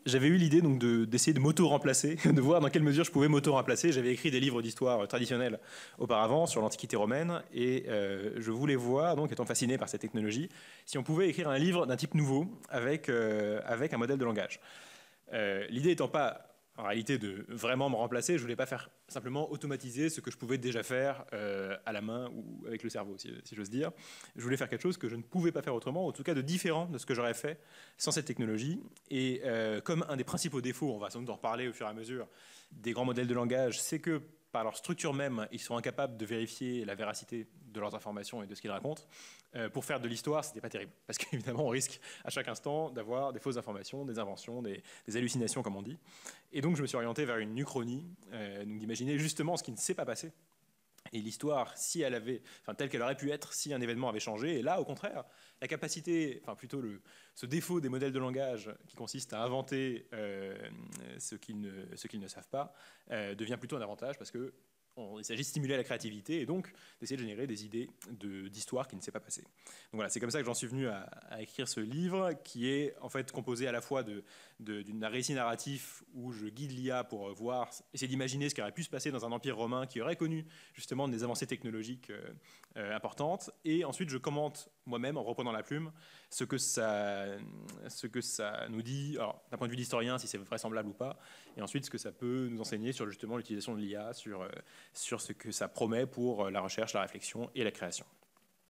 j'avais eu l'idée donc d'essayer de m'auto-remplacer, de voir dans quelle mesure je pouvais m'auto-remplacer. J'avais écrit des livres d'histoire traditionnels auparavant sur l'Antiquité romaine et je voulais voir, donc étant fasciné par cette technologie, si on pouvait écrire un livre d'un type nouveau avec un modèle de langage. L'idée étant pas en réalité de vraiment me remplacer, je voulais pas faire simplement automatiser ce que je pouvais déjà faire à la main ou avec le cerveau, si j'ose dire. Je voulais faire quelque chose que je ne pouvais pas faire autrement, ou en tout cas de différent de ce que j'aurais fait sans cette technologie. Et comme un des principaux défauts, on va sans doute en reparler au fur et à mesure, des grands modèles de langage, c'est que par leur structure même, ils sont incapables de vérifier la véracité de leurs informations et de ce qu'ils racontent. Pour faire de l'histoire, c'était pas terrible, parce qu'évidemment, on risque à chaque instant d'avoir des fausses informations, des inventions, des hallucinations, comme on dit. Et donc, je me suis orienté vers une uchronie, donc d'imaginer justement ce qui ne s'est pas passé. Et l'histoire, si elle avait, enfin, telle qu'elle aurait pu être, si un événement avait changé. Et là, au contraire, la capacité, enfin plutôt ce défaut des modèles de langage qui consiste à inventer ce qu'ils ne savent pas, devient plutôt un avantage parce que il s'agit de stimuler la créativité et donc d'essayer de générer des idées d'histoire qui ne s'est pas passée. Donc voilà, c'est comme ça que j'en suis venu à écrire ce livre qui est en fait composé à la fois d'un récit narratif où je guide l'IA pour voir, essayer d'imaginer ce qui aurait pu se passer dans un empire romain qui aurait connu justement des avancées technologiques importantes, et ensuite je commente moi-même en reprenant la plume ce que ça nous dit, d'un point de vue d'historien, si c'est vraisemblable ou pas, et ensuite ce que ça peut nous enseigner sur justement l'utilisation de l'IA, sur ce que ça promet pour la recherche, la réflexion et la création.